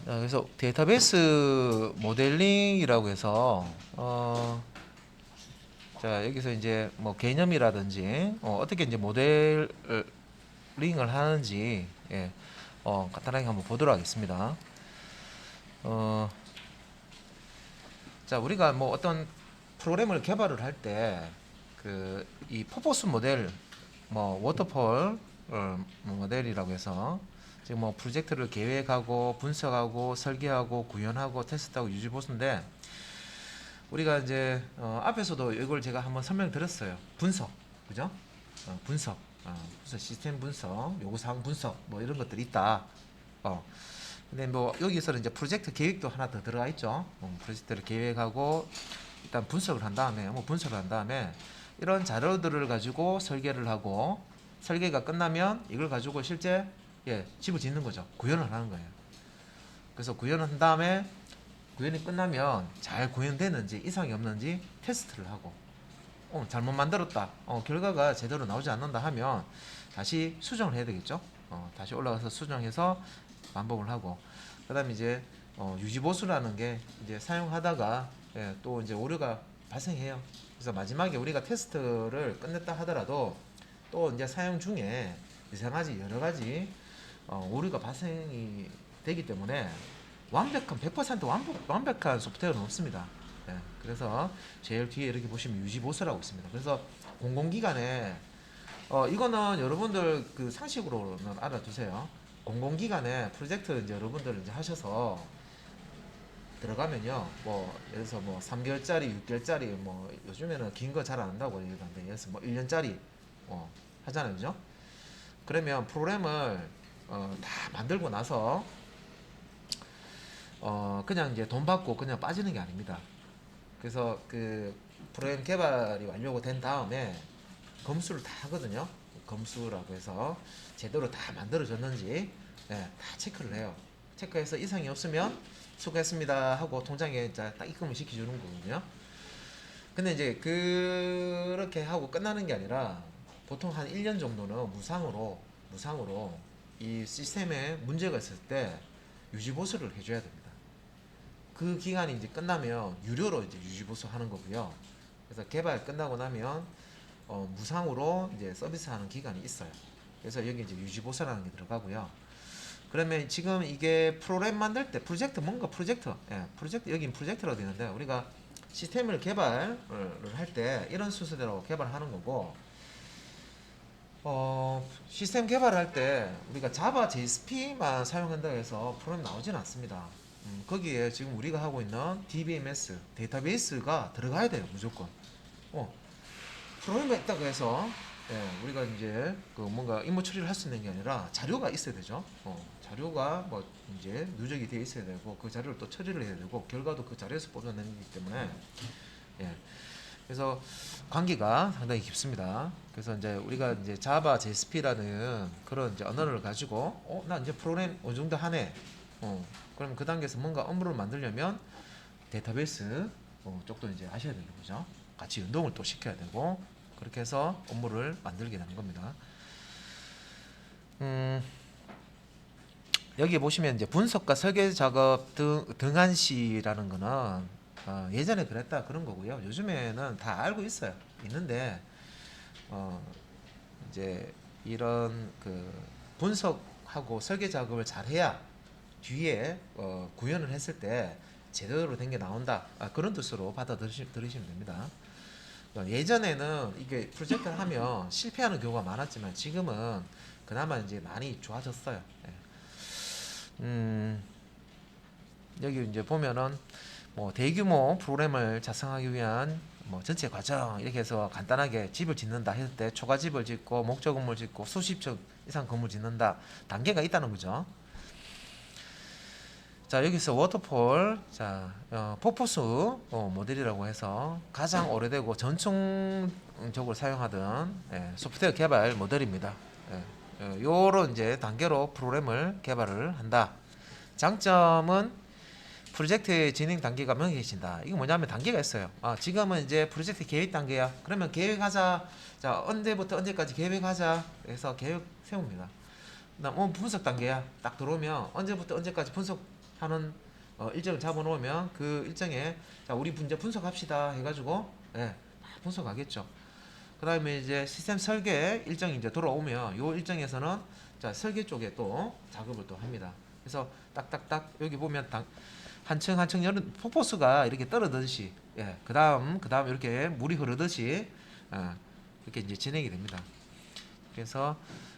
그래서 데이터베이스 모델링이라고 해서 자 여기서 이제 뭐 개념이라든지 어떻게 이제 모델링을 하는지 간단하게 한번 보도록 하겠습니다. 자 우리가 뭐 어떤 프로그램을 개발을 할 때 그 이 퍼포스 모델 뭐 워터폴 모델이라고 해서 지금 뭐 프로젝트를 계획하고 분석하고 설계하고 구현하고 테스트하고 유지 보수인데 우리가 이제 앞에서도 이걸 제가 한번 설명드렸어요. 분석, 그죠? 분석, 분석, 시스템 분석, 요구사항 분석, 뭐 이런 것들이 있다. 근데 뭐 여기서는 이제 프로젝트 계획도 하나 더 들어가 있죠. 프로젝트를 계획하고 일단 분석을 한 다음에 분석을 한 다음에 이런 자료들을 가지고 설계를 하고 설계가 끝나면 이걸 가지고 실제 집을 짓는 거죠. 구현을 하는 거예요. 그래서 구현을 한 다음에 구현이 끝나면 잘 구현되는지 이상이 없는지 테스트를 하고 잘못 만들었다. 결과가 제대로 나오지 않는다 하면 다시 수정을 해야 되겠죠. 다시 올라가서 수정해서 반복을 하고 그다음에 이제 유지보수라는 게 이제 사용하다가 또 이제 오류가 발생해요. 그래서 마지막에 우리가 테스트를 끝냈다 하더라도 또 이제 사용 중에 이상하지 여러 가지 오류가 발생이 되기 때문에 완벽한 100% 완벽한 소프트웨어는 없습니다. 그래서 제일 뒤에 이렇게 보시면 유지보수라고 있습니다. 그래서 공공기관에 이거는 여러분들 그 상식으로는 알아두세요. 공공기관에 프로젝트 이제 여러분들 이제 하셔서 들어가면요, 뭐 예를 들어서 뭐 3개월짜리, 6개월짜리 뭐 요즘에는 긴 거 잘 안 한다고 얘기하는데 예를 들어서 뭐 1년짜리 하잖아요, 그죠? 그러면 프로그램을 다 만들고 나서 그냥 이제 돈 받고 그냥 빠지는 게 아닙니다. 그래서 그 프로그램 개발이 완료가 된 다음에 검수를 다 하거든요. 검수라고 해서 제대로 다 만들어졌는지 다 체크를 해요. 체크해서 이상이 없으면 수고했습니다 하고 통장에 딱 입금을 시켜주는 거거든요. 근데 이제 그렇게 하고 끝나는 게 아니라 보통 한 1년 정도는 무상으로 이 시스템에 문제가 있을 때 유지보수를 해줘야 됩니다. 그 기간이 이제 끝나면 유료로 이제 유지보수 하는 거고요. 그래서 개발 끝나고 나면 무상으로 이제 서비스하는 기간이 있어요. 그래서 여기 이제 유지보수라는 게 들어가고요. 그러면 지금 이게 프로그램 만들 때 프로젝트 뭔가 프로젝트 여기 프로젝트라고 되어 있는데 우리가 시스템을 개발을 할 때 이런 순서대로 개발하는 거고 시스템 개발할 때 우리가 자바 JSP만 사용한다고 해서 프로그램 나오지는 않습니다. 거기에 지금 우리가 하고 있는 DBMS 데이터베이스가 들어가야 돼요 무조건. 어, 프로그램이 있다고 해서 우리가 이제 그 뭔가 임무 처리를 할 수 있는 게 아니라 자료가 있어야 되죠. 자료가 뭐 이제 누적이 되어 있어야 되고 그 자료를 또 처리를 해야 되고 결과도 그 자료에서 뽑아내기 때문에 예. 그래서 관계가 상당히 깊습니다. 그래서 이제 우리가 이제 자바 JSP라는 그런 이제 언어를 가지고 나 이제 프로그램 어느 정도 하네. 그럼 그 단계에서 뭔가 업무를 만들려면 데이터베이스 쪽도 이제 아셔야 되는 거죠. 같이 연동을 또 시켜야 되고 그렇게 해서 업무를 만들게 되는 겁니다. 여기 보시면 이제 분석과 설계 작업 등한시라는 거는 예전에 그랬다 그런 거고요. 요즘에는 다 알고 있어요. 있는데 이제 이런 그 분석하고 설계 작업을 잘 해야 뒤에 구현을 했을 때 제대로 된 게 나온다. 그런 뜻으로 받아들이시면 됩니다. 예전에는 이게 프로젝트를 하면 실패하는 경우가 많았지만 지금은 그나마 이제 많이 좋아졌어요. 여기 이제 보면은 뭐 대규모 프로그램을 작성하기 위한 뭐 전체 과정 이렇게 해서 간단하게 집을 짓는다 했을 때 초과 집을 짓고 목적 건물 짓고 수십 층 이상 건물 짓는다 단계가 있다는 거죠. 자 여기서 워터폴 포포수 모델이라고 해서 가장 오래되고 전통적으로 사용하던 소프트웨어 개발 모델입니다. 요런 이제 단계로 프로그램을 개발을 한다. 장점은 프로젝트의 진행 단계가 명확해진다. 이거 뭐냐면 단계가 있어요. 지금은 이제 프로젝트 계획 단계야. 그러면 계획하자. 자, 언제부터 언제까지 계획하자. 해서 계획 세웁니다. 그다음 분석 단계야. 딱 들어오면 언제부터 언제까지 분석하는 하는 일정을 잡아놓으면 그 일정에 자 우리 이제 분석합시다 해가지고 예, 분석하겠죠. 그 다음에 이제 시스템 설계 일정이 이제 돌아오면 요 일정에서는 자 설계 쪽에 또 작업을 또 합니다. 그래서 딱딱딱 여기 보면 한층 한층 폭포수가 이렇게 떨어지듯이 예, 그다음 이렇게 물이 흐르듯이 이렇게 이제 진행이 됩니다. 그래서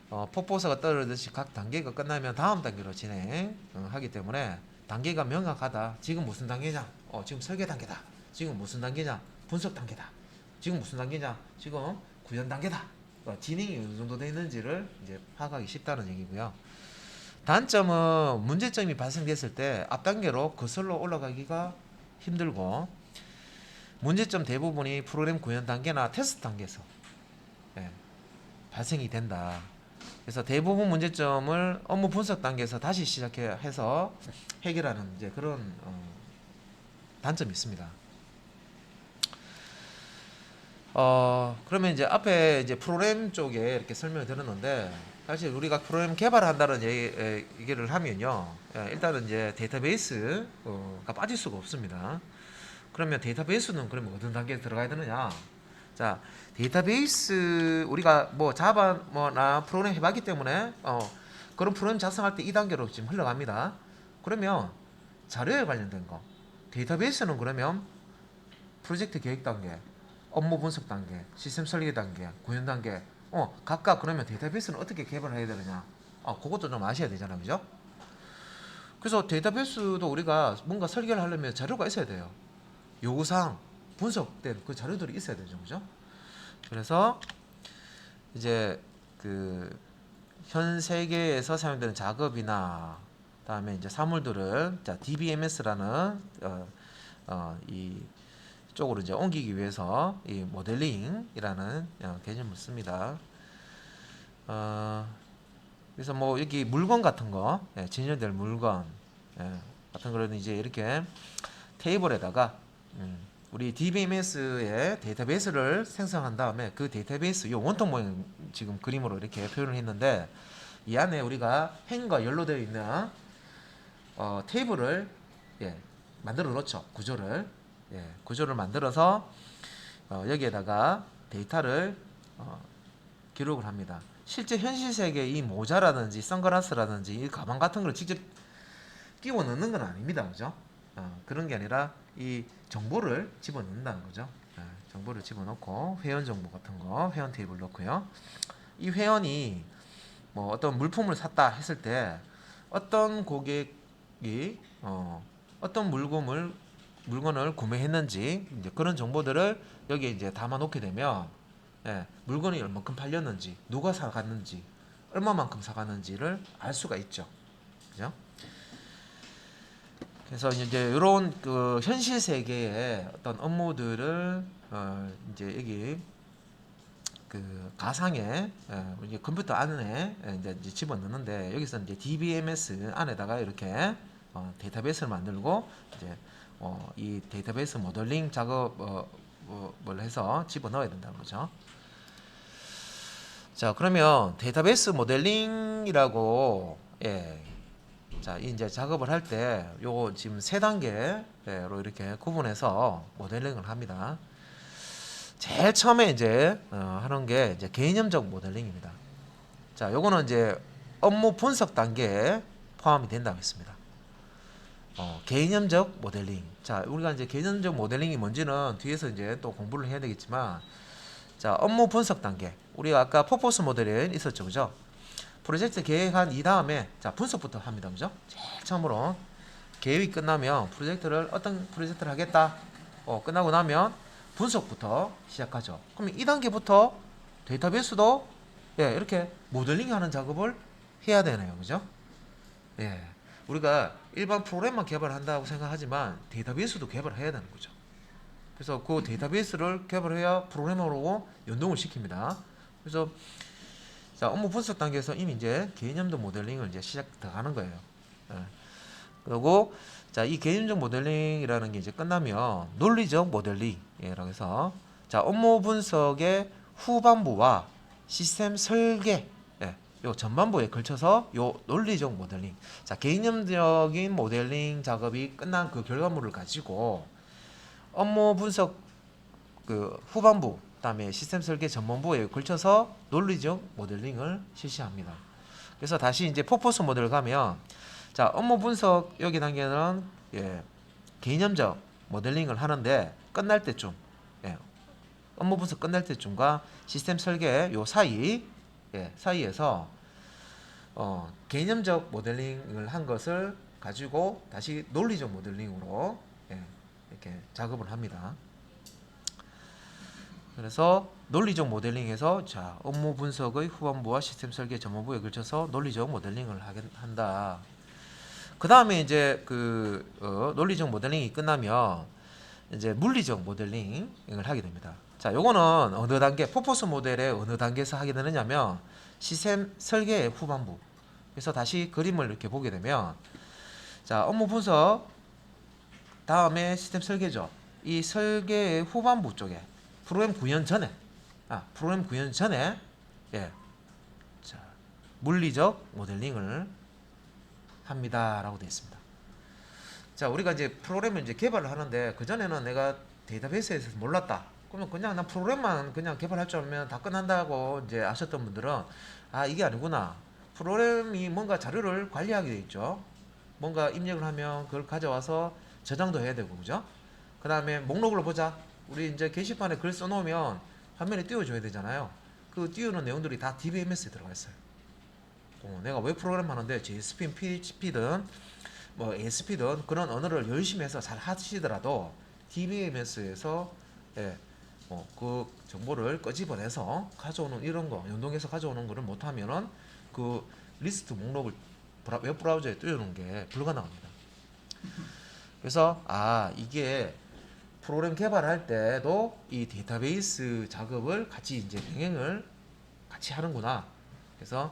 폭포수가 떨어지듯이 각 단계가 끝나면 다음 단계로 진행하기 때문에 단계가 명확하다. 지금 무슨 단계냐? 지금 설계 단계다. 지금 무슨 단계냐? 분석 단계다. 지금 무슨 단계냐? 지금 구현 단계다. 진행이 어느 정도 되어 있는지를 이제 파악하기 쉽다는 얘기고요. 단점은 문제점이 발생됐을 때 앞 단계로 거슬러 올라가기가 힘들고 문제점 대부분이 프로그램 구현 단계나 테스트 단계에서 예, 발생이 된다. 그래서 대부분 문제점을 업무 분석 단계에서 다시 시작해서 해결하는 이제 그런 단점이 있습니다. 그러면 이제 앞에 이제 프로그램 쪽에 이렇게 설명을 드렸는데 사실 우리가 프로그램 개발한다는 얘기를 하면요, 일단은 이제 데이터베이스가 빠질 수가 없습니다. 그러면 데이터베이스는 그러면 어떤 단계에 들어가야 되느냐? 자, 데이터베이스 우리가 뭐 자바 뭐나 프로그램 해봤기 때문에 그런 프로그램 작성할 때 2단계로 지금 흘러갑니다. 그러면 자료에 관련된 거 데이터베이스는 그러면 프로젝트 계획 단계, 업무 분석 단계, 시스템 설계 단계, 구현 단계 각각 그러면 데이터베이스는 어떻게 개발해야 되느냐 그것도 좀 아셔야 되잖아요, 그죠? 그래서 데이터베이스도 우리가 뭔가 설계를 하려면 자료가 있어야 돼요. 요구사항 분석된 그 자료들이 있어야 되죠, 그죠? 그래서 이제 그 현 세계에서 사용되는 작업이나 다음에 이제 사물들을 자 DBMS라는 이 쪽으로 이제 옮기기 위해서 이 모델링이라는 개념을 씁니다. 그래서 뭐 여기 물건 같은 거, 진열될 물건 같은 거는 이제 이렇게 테이블에다가 우리 DBMS의 데이터베이스를 생성한 다음에 그 데이터베이스 요 원통 모양 지금 그림으로 이렇게 표현을 했는데 이 안에 우리가 행과 연로되어 있는 테이블을 만들어 놓죠. 구조를 만들어서 여기에다가 데이터를 기록을 합니다. 실제 현실 세계에 이 모자라든지 선글라스라든지 이 가방 같은 걸 직접 끼워 넣는 건 아닙니다, 그죠? 그런 게 아니라 이 정보를 집어넣는다는 거죠. 정보를 집어넣고 회원 정보 같은 거 회원 테이블 넣고요. 이 회원이 뭐 어떤 물품을 샀다 했을 때 어떤 고객이 어떤 물건을 구매했는지 이제 그런 정보들을 여기에 이제 담아 놓게 되면 물건이 얼마큼 팔렸는지 누가 사갔는지 얼마만큼 사갔는지를 알 수가 있죠. 그죠? 그래서 이제 이런 그 현실 세계의 어떤 업무들을 이제 여기 그 가상의 이제 컴퓨터 안에 이제 집어넣는데 여기서 이제 DBMS 안에다가 이렇게 데이터베이스를 만들고 이제 이 데이터베이스 모델링 작업을 해서 집어넣어야 된다는 거죠. 자, 그러면 데이터베이스 모델링이라고 자, 이제 작업을 할 때 요거 지금 세 단계로 이렇게 구분해서 모델링을 합니다. 제일 처음에 이제 하는 게 이제 개념적 모델링입니다. 자, 요거는 이제 업무 분석 단계에 포함이 된다고 했습니다. 개념적 모델링. 자, 우리가 이제 개념적 모델링이 뭔지는 뒤에서 이제 또 공부를 해야 되겠지만, 자, 업무 분석 단계. 우리가 아까 퍼포스 모델이 있었죠, 그죠? 프로젝트 계획한 이 다음에 자 분석부터 합니다, 그죠? 제일 처음으로 계획이 끝나면 프로젝트를 어떤 프로젝트를 하겠다. 끝나고 나면 분석부터 시작하죠. 그럼 이 단계부터 데이터베이스도 이렇게 모델링하는 작업을 해야 되네요, 그죠? 우리가 일반 프로그램만 개발한다고 생각하지만 데이터베이스도 개발해야 되는 거죠. 그래서 그 데이터베이스를 개발해야 프로그래머로 연동을 시킵니다. 그래서 자, 업무 분석 단계에서 이미 이제 개념적 모델링을 이제 시작 들어가는 거예요. 그리고 자, 이 개념적 모델링이라는 게 이제 끝나면 논리적 모델링이라고 해서 자, 업무 분석의 후반부와 시스템 설계 요 전반부에 걸쳐서 요 논리적 모델링, 자 개념적인 모델링 작업이 끝난 그 결과물을 가지고 업무 분석 그 후반부, 그다음에 시스템 설계 전반부에 걸쳐서 논리적 모델링을 실시합니다. 그래서 다시 이제 퍼포스 모델을 가면, 자 업무 분석 여기 단계는 개념적 모델링을 하는데 끝날 때쯤, 업무 분석 끝날 때쯤과 시스템 설계 요 사이에서 개념적 모델링을 한 것을 가지고 다시 논리적 모델링으로 이렇게 작업을 합니다. 그래서 논리적 모델링에서 자 업무 분석의 후반부와 시스템 설계 전반부에 걸쳐서 논리적 모델링을 한다. 그 다음에 이제 논리적 모델링이 끝나면 이제 물리적 모델링을 하게 됩니다. 자, 요거는 어느 단계, 퍼포스 모델의 어느 단계에서 하게 되느냐면 시스템 설계의 후반부. 그래서 다시 그림을 이렇게 보게 되면, 자 업무 분석 다음에 시스템 설계죠. 이 설계의 후반부 쪽에 프로그램 구현 전에, 자 물리적 모델링을 합니다라고 되어 있습니다. 자 우리가 이제 프로그램을 이제 개발을 하는데 그 전에는 내가 데이터베이스에서 몰랐다. 그러면 그냥 난 프로그램만 그냥 개발할 줄 알면 다 끝난다고 이제 아셨던 분들은 이게 아니구나. 프로그램이 뭔가 자료를 관리하게 돼 있죠. 뭔가 입력을 하면 그걸 가져와서 저장도 해야 되고, 그죠? 그 다음에 목록을 보자. 우리 이제 게시판에 글 써놓으면 화면에 띄워줘야 되잖아요. 그 띄우는 내용들이 다 DBMS에 들어가 있어요. 내가 웹 프로그램 하는데 JSP든 PHP든 뭐 ASP든 그런 언어를 열심히 해서 잘 하시더라도 DBMS에서 그 정보를 끄집어내서 가져오는 이런 거, 연동해서 가져오는 거를 못하면은 그 리스트 목록을 웹 브라우저에 띄우는 게 불가능합니다. 그래서 이게 프로그램 개발할 때도 이 데이터베이스 작업을 같이 이제 병행을 같이 하는구나. 그래서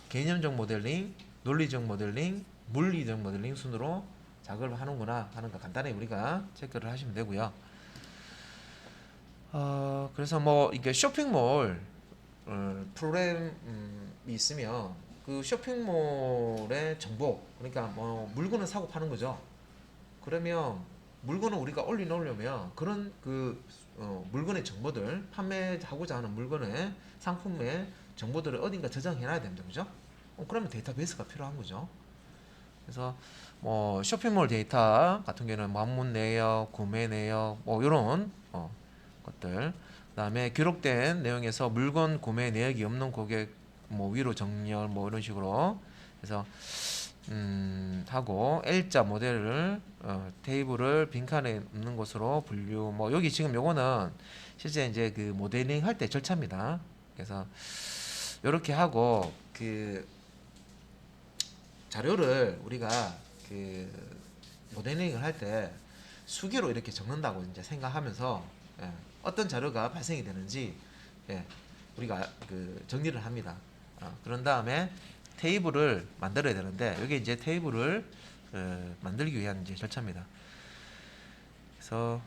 개념적 모델링, 논리적 모델링, 물리적 모델링 순으로 작업을 하는구나 하는 거 간단히 우리가 체크를 하시면 되고요. 그래서 뭐 이게 쇼핑몰 프로그램이 있으면 그 쇼핑몰의 정보, 그러니까 뭐 물건을 사고 파는 거죠. 그러면 물건을 우리가 올리려면 그런 물건의 정보들, 판매하고자 하는 물건의 상품의 정보들을 어딘가 저장해놔야 됩니다, 그죠? 그러면 데이터베이스가 필요한 거죠. 그래서 뭐 쇼핑몰 데이터 같은 경우는 방문 내역, 구매 내역, 뭐 이런 것들. 그다음에 기록된 내용에서 물건 구매 내역이 없는 고객 뭐 위로 정렬 뭐 이런 식으로 해서 하고 L자 모델을 테이블을 빈칸에 없는 곳으로 분류. 뭐 여기 지금 요거는 실제 이제 그 모델링 할 때 절차입니다. 그래서 이렇게 하고 그 자료를 우리가 그 모델링을 할 때 수기로 이렇게 적는다고 이제 생각하면서 어떤 자료가 발생이 되는지 우리가 그 정리를 합니다. 그런 다음에 테이블을 만들어야 되는데 여기 이제 테이블을 만들기 위한 이제 절차입니다. 그래서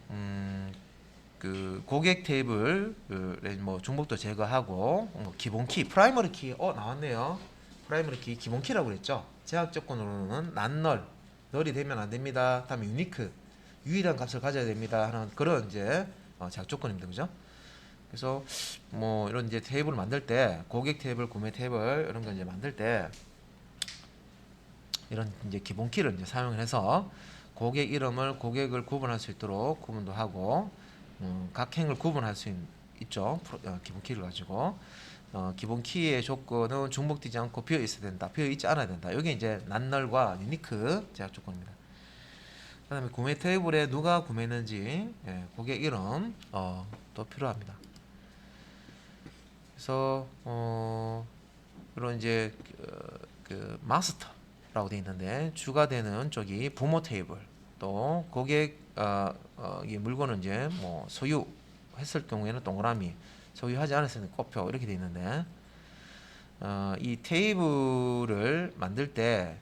그 고객 테이블 뭐 중복도 제거하고 뭐 기본 키, 프라이머리 키 나왔네요. 프라이머리 키 기본 키라고 그랬죠. 제약 조건으로는 난널, 널이 되면 안 됩니다. 다음에 유니크, 유일한 값을 가져야 됩니다 하는 그런 이제 제약 조건입니다, 그죠? 그래서 뭐 이런 이제 테이블을 만들 때 고객 테이블, 구매 테이블 이런 거 이제 만들 때 이런 이제 기본 키를 이제 사용해서 고객 이름을 고객을 구분할 수 있도록 구분도 하고 각 행을 구분할 수 있죠. 기본 키를 가지고 기본 키의 조건은 중복되지 않고 비어 있어야 된다, 비어 있지 않아야 된다. 여기 이제 난널과 유니크 제약 조건입니다. 그다음에 구매 테이블에 누가 구매했는지 고객 이름 또 필요합니다. 그래서 이런 이제 그 마스터라고 되어 있는데 주가 되는 쪽이 부모 테이블, 또 고객 이 물건은 이제 뭐 소유했을 경우에는 동그라미, 소유하지 않았을 때는 꽃표 이렇게 되어 있는데 이 테이블을 만들 때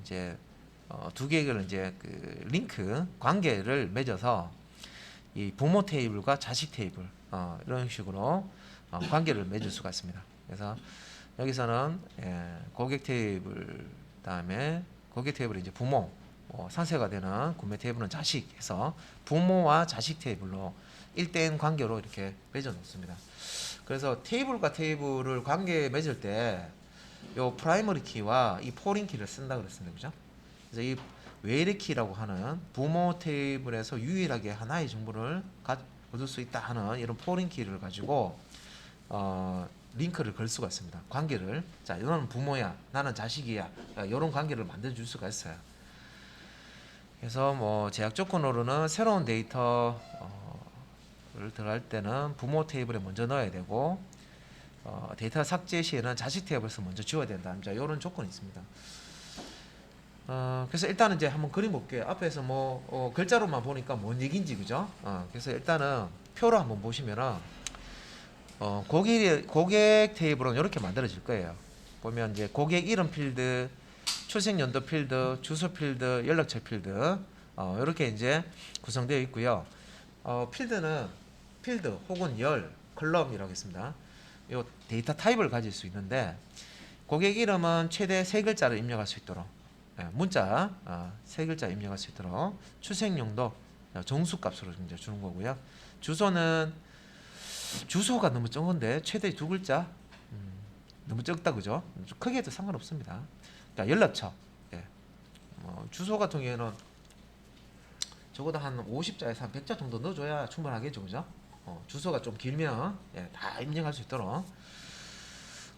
이제 두 개를 이제 그 링크 관계를 맺어서 이 부모 테이블과 자식 테이블 이런 식으로 관계를 맺을 수가 있습니다. 그래서 여기서는 고객 테이블, 다음에 고객 테이블이 이제 부모, 상세가 되는 구매 테이블은 자식 해서 부모와 자식 테이블로 1대1 관계로 이렇게 맺어 놓습니다. 그래서 테이블과 테이블을 관계 맺을 때 요 프라이머리 키와 이 포린 키를 쓴다 그랬습니다. 그죠? 그래서 이 웨이리 키라고 하는 부모 테이블에서 유일하게 하나의 정보를 얻을 수 있다 하는 이런 포린 키를 가지고 링크를 걸 수가 있습니다. 관계를, 자, 너는 부모야, 나는 자식이야, 이런 관계를 만들어 줄 수가 있어요. 그래서 뭐 제약 조건으로는 새로운 데이터를 들어갈 때는 부모 테이블에 먼저 넣어야 되고, 데이터 삭제 시에는 자식 테이블에서 먼저 지워야 된다. 자, 이런 조건이 있습니다. 그래서 일단은 이제 한번 그림 볼게요. 앞에서 뭐 글자로만 보니까 뭔 얘기인지, 그죠? 그래서 일단은 표로 한번 보시면은 고객 테이블은 이렇게 만들어질 거예요. 보면 이제 고객 이름 필드, 출생 연도 필드, 주소 필드, 연락처 필드, 이렇게 이제 구성되어 있고요. 필드는 필드 혹은 열, 컬럼이라고 했습니다. 이 데이터 타입을 가질 수 있는데, 고객 이름은 최대 3글자를 입력할 수 있도록, 문자 3글자 입력할 수 있도록, 출생 연도 정수값으로 이제 주는 거고요. 주소는 주소가 너무 적은데 최대 2글자, 너무 적다, 그죠? 크게 해도 상관없습니다. 그러니까 연락처, 주소 같은 경우에는 적어도 한 50자에서 한 100자 정도 넣어줘야 충분하겠죠, 그죠? 주소가 좀 길면 다 입력할 수 있도록.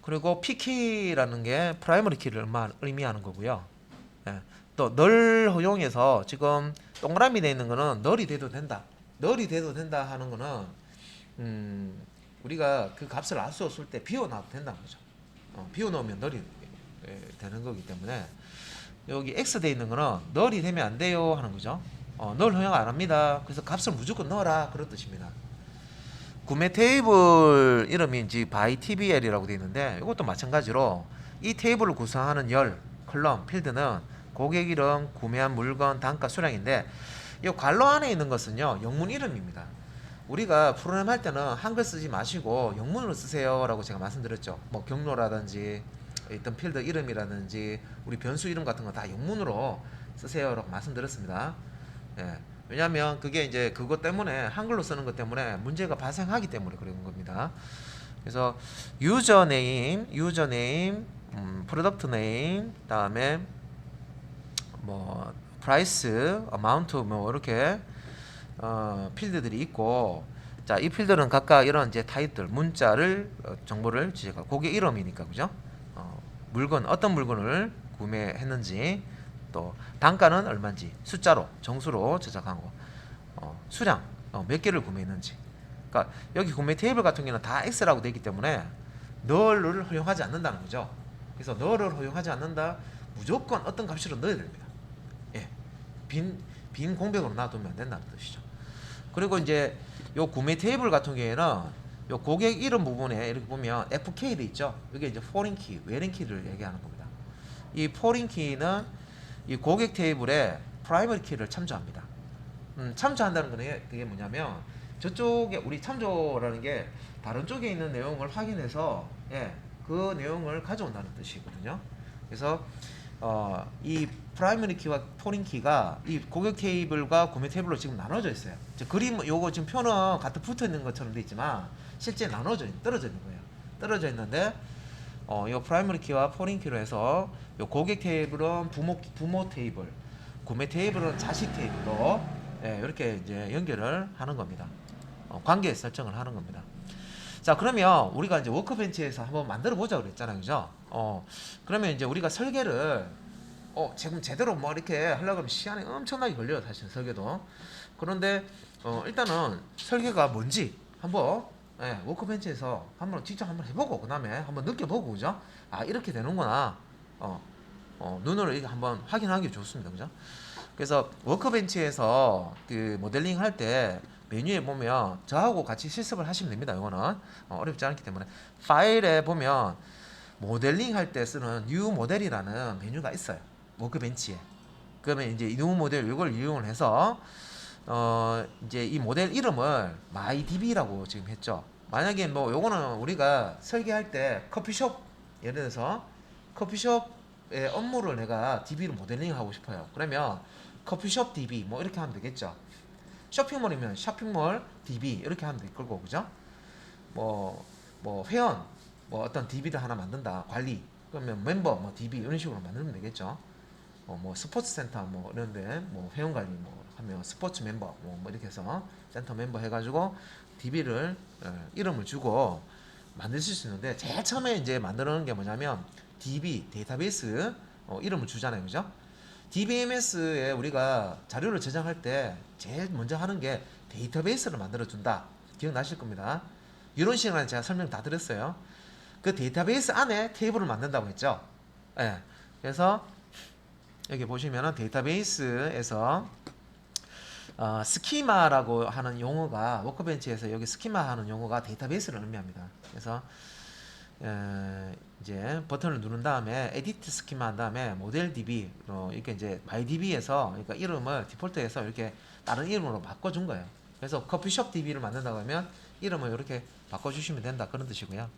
그리고 P키라는 게 프라이머리 키를 의미하는 거고요. 또 널 허용해서 지금 동그라미 되어 있는 거는 널이 돼도 된다. 널이 돼도 된다 하는 거는 우리가 그 값을 알 수 없을 때 비워놔도 된다는 거죠. 비워놓으면 널이 되는 거기 때문에 여기 X 돼 있는 거는 널이 되면 안 돼요 하는 거죠. 널 허용 안 합니다. 그래서 값을 무조건 넣어라, 그런 뜻입니다. 구매 테이블 이름이 이제 by TBL이라고 되어 있는데, 이것도 마찬가지로 이 테이블을 구성하는 열, 컬럼, 필드는 고객 이름, 구매한 물건, 단가, 수량인데, 이 괄호 안에 있는 것은요 영문 이름입니다. 우리가 프로그램 할 때는 한글 쓰지 마시고 영문으로 쓰세요 라고 제가 말씀드렸죠. 뭐 경로라든지 있던 필드 이름이라든지 우리 변수 이름 같은 거 다 영문으로 쓰세요 라고 말씀드렸습니다. 왜냐하면 그게 이제 그것 때문에, 한글로 쓰는 것 때문에 문제가 발생하기 때문에 그런 겁니다. 그래서 유저네임, 프로덕트 네임, 다음에 뭐 프라이스, 어마운트, 뭐 이렇게 필드들이 있고, 자, 이 필드는 각각 이런 이제 타입들, 문자를 정보를 지적하고, 고객 이름이니까, 그죠? 물건, 어떤 물건을 구매했는지, 또 단가는 얼마인지 숫자로, 정수로 저장하고, 수량 몇 개를 구매했는지. 그러니까 여기 구매 테이블 같은 경우는 다 X라고 되어 있기 때문에 널을 허용하지 않는다는 거죠. 그래서 널을 허용하지 않는다, 무조건 어떤 값으로 넣어야 됩니다. 빈 공백으로 놔두면 안 된다는 뜻이죠. 그리고 이제 요 구매 테이블 같은 경우에는 요 고객 이름 부분에 이렇게 보면 FK도 있죠. 이게 이제 포린 키, 웨린 키를 얘기하는 겁니다. 이 포린 키는 이 고객 테이블에 프라이머리 키를 참조합니다. 참조한다는 거는 그게 뭐냐면, 저쪽에 우리 참조라는 게 다른 쪽에 있는 내용을 확인해서 그 내용을 가져온다는 뜻이거든요. 그래서 이 프라이머리 키와 포린 키가 이 고객 테이블과 구매 테이블로 지금 나눠져 있어요. 그림 요거 지금 표는 같이 붙어 있는 것처럼 돼 있지만 실제 떨어져 있는 거예요. 떨어져 있는데 이 프라이머리 키와 포린 키로 해서 요 고객 테이블은 부모 테이블, 구매 테이블은 자식 테이블로 이렇게 이제 연결을 하는 겁니다. 관계 설정을 하는 겁니다. 자, 그러면 우리가 이제 워크벤치에서 한번 만들어 보자 그랬잖아요, 그죠? 그러면 이제 우리가 설계를 지금 제대로 뭐 이렇게 하려고 하면 시간이 엄청나게 걸려요, 사실 설계도. 그런데 일단은 설계가 뭔지 한번 워크벤치에서 직접 한번 해보고, 그 다음에 한번 느껴보고, 그죠? 이렇게 되는구나. 눈으로 이렇게 한번 확인하는 게 좋습니다, 그죠? 그래서 워크벤치에서 그 모델링 할 때 메뉴에 보면 저하고 같이 실습을 하시면 됩니다. 이거는 어렵지 않기 때문에 파일에 보면 모델링 할 때 쓰는 new 모델이라는 메뉴가 있어요, 워크벤치에. 그러면 이제 new 모델 이걸 이용을 해서 이제 이 모델 이름을 MyDB라고 지금 했죠. 만약에 뭐 요거는 우리가 설계할 때 커피숍 예를 들어서 커피숍의 업무를 내가 DB로 모델링 하고 싶어요. 그러면 커피숍 DB 뭐 이렇게 하면 되겠죠. 쇼핑몰이면 쇼핑몰 DB 이렇게 하면 될 거고, 그죠? 뭐 회원 뭐 어떤 DB를 하나 만든다, 관리, 그러면 멤버 뭐 DB 이런 식으로 만들면 되겠죠. 뭐 스포츠 센터 뭐 이런데 뭐 회원 관리 뭐 하면 스포츠 멤버 뭐 이렇게 해서 센터 멤버 해가지고 DB를 이름을 주고 만드실 수 있는데, 제일 처음에 이제 만드는 게 뭐냐면 DB 데이터베이스 이름을 주잖아요, 그죠? DBMS에 우리가 자료를 저장할 때 제일 먼저 하는 게 데이터베이스를 만들어 준다. 기억나실 겁니다. 이런 시간에 제가 설명 다 드렸어요. 그 데이터베이스 안에 테이블을 만든다고 했죠. 예. 그래서 여기 보시면은 데이터베이스에서 스키마라고 하는 용어가, 워크벤치에서 여기 스키마 하는 용어가 데이터베이스를 의미합니다. 그래서 이제 버튼을 누른 다음에 에디트 스키마 한 다음에 모델 DB 이렇게 이제 마이 DB에서, 그러니까 이름을 디폴트해서 이렇게 다른 이름으로 바꿔준 거예요. 그래서 커피숍 DB를 만든다고 하면 이름을 이렇게 바꿔주시면 된다, 그런 뜻이고요.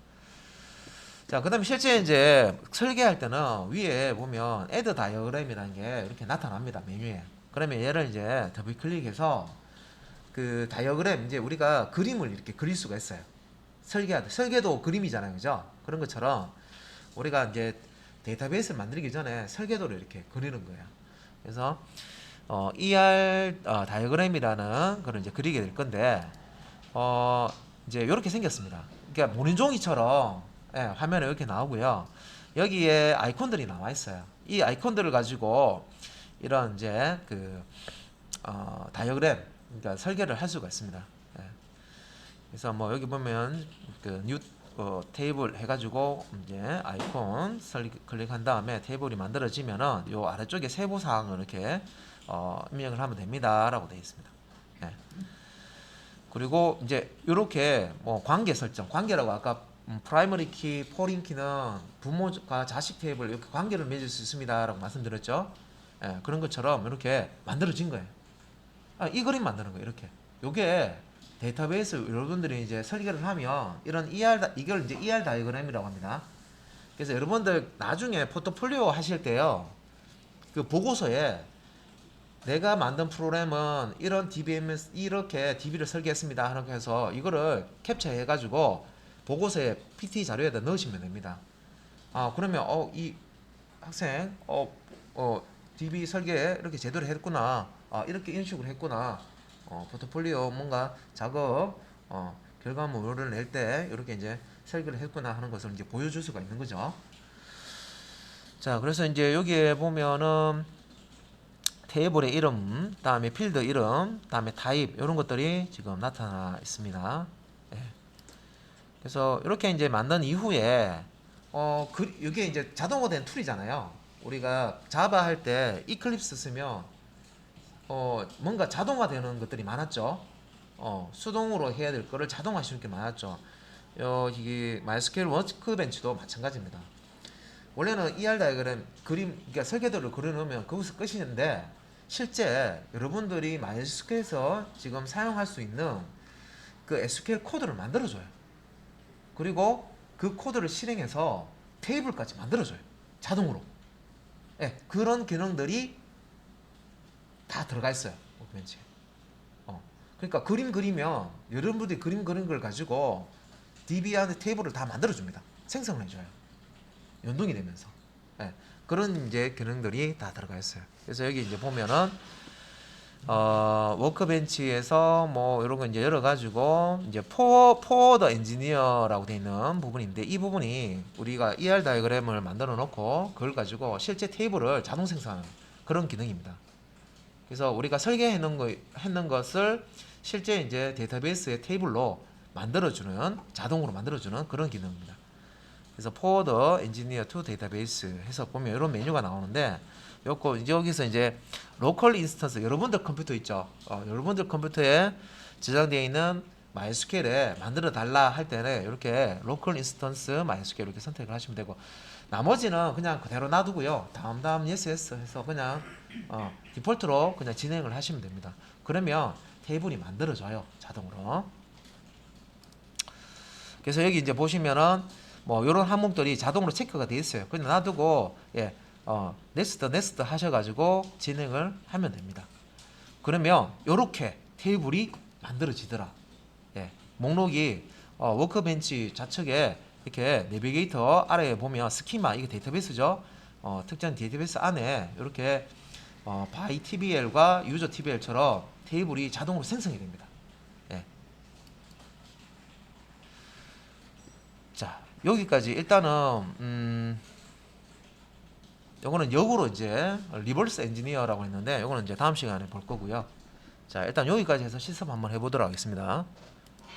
자, 그 다음에 실제 이제 설계할 때는 위에 보면 add 다이어그램이라는 게 이렇게 나타납니다, 메뉴에. 그러면 얘를 이제 더블 클릭해서 그 다이어그램, 이제 우리가 그림을 이렇게 그릴 수가 있어요. 설계할 때, 설계도 그림이잖아요, 그죠? 그런 것처럼 우리가 이제 데이터베이스를 만들기 전에 설계도를 이렇게 그리는 거예요. 그래서 다이어그램이라는 그런 이제 그리게 될 건데, 이제 이렇게 생겼습니다. 그러니까 모닝종이처럼 화면에 이렇게 나오고요. 여기에 아이콘들이 나와 있어요. 이 아이콘들을 가지고 이런 이제 그 다이어그램, 그러니까 설계를 할 수가 있습니다. 예. 그래서 뭐 여기 보면 그 뉴 테이블 해가지고 이제 아이콘 클릭한 다음에 테이블이 만들어지면은 요 아래쪽에 세부 사항을 이렇게 입력을 하면 됩니다라고 되어 있습니다. 예. 그리고 이제 이렇게 뭐 관계 설정, 관계라고 아까 프라이머리 키, 포린 키는 부모가 자식 테이블 이렇게 관계를 맺을 수 있습니다라고 말씀드렸죠. 예, 그런 것처럼 이렇게 만들어진 거예요. 이 그림 만드는 거예요. 이렇게. 요게 데이터베이스 여러분들이 이제 설계를 하면 이런 이걸 이제 ER 다이어그램이라고 합니다. 그래서 여러분들 나중에 포트폴리오 하실 때요, 그 보고서에 내가 만든 프로그램은 이런 DBMS 이렇게 DB를 설계했습니다 하는 거 해서 이거를 캡처해 가지고 보고서에 PT 자료에다 넣으시면 됩니다. 그러면 이 학생 DB 설계 이렇게 제대로 했구나, 이렇게 인식을 했구나, 포트폴리오 뭔가 작업 결과물을 낼 때 이렇게 이제 설계를 했구나 하는 것을 이제 보여줄 수가 있는 거죠. 자, 그래서 이제 여기에 보면은 테이블의 이름, 다음에 필드 이름, 다음에 타입 이런 것들이 지금 나타나 있습니다. 예. 그래서 이렇게 이제 만든 이후에 이게 이제 자동화된 툴이잖아요. 우리가 자바 할 때 이클립스 쓰면 뭔가 자동화되는 것들이 많았죠. 수동으로 해야 될 거를 자동화시키는 게 많았죠. 이게 MySQL 워크벤치도 마찬가지입니다. 원래는 ER 다이어그램 그림, 그러니까 설계도를 그려놓으면 거기서 끝이는데, 실제 여러분들이 MySQL에서 지금 사용할 수 있는 그 SQL 코드를 만들어줘요. 그리고 그 코드를 실행해서 테이블까지 만들어줘요, 자동으로. 예, 그런 기능들이 다 들어가 있어요, 워크벤치에. 그러니까 그림 그리면 여러분들이 그림 그린 걸 가지고 DB 안에 테이블을 다 만들어줍니다. 생성을 해줘요, 연동이 되면서. 예, 그런 이제 기능들이 다 들어가 있어요. 그래서 여기 이제 보면은 워크벤치에서 뭐 이런 거 이제 열어가지고 이제 포워드 엔지니어라고 되어 있는 부분인데, 이 부분이 우리가 ER 다이어그램을 만들어 놓고 그걸 가지고 실제 테이블을 자동 생성하는 그런 기능입니다. 그래서 우리가 설계했는 것을 실제 이제 데이터베이스의 테이블로 만들어주는, 자동으로 만들어주는 그런 기능입니다. 그래서 포워드 엔지니어 투 데이터베이스 해서 보면 이런 메뉴가 나오는데, 여기서 이제 로컬 인스턴스, 여러분들 컴퓨터 있죠. 여러분들 컴퓨터에 저장되어 있는 MySQL에 만들어 달라 할 때는 이렇게 로컬 인스턴스 MySQL 이렇게 선택을 하시면 되고, 나머지는 그냥 그대로 놔두고요, 다음 yes 해서 그냥 디폴트로 그냥 진행을 하시면 됩니다. 그러면 테이블이 만들어져요, 자동으로. 그래서 여기 이제 보시면은 뭐 이런 항목들이 자동으로 체크가 돼 있어요. 그냥 놔두고 예, 넥스트 하셔가지고 진행을 하면 됩니다. 그러면 이렇게 테이블이 만들어지더라. 예, 목록이 워크벤치 좌측에 이렇게 내비게이터 아래에 보면 스키마 이게 데이터베이스죠. 특정 데이터베이스 안에 이렇게 바이 TBL과 유저 TBL처럼 테이블이 자동으로 생성이 됩니다. 예. 자, 여기까지 일단은 요거는 역으로 이제 리버스 엔지니어라고 했는데 요거는 이제 다음 시간에 볼 거고요. 자, 일단 여기까지 해서 실습 한번 해보도록 하겠습니다.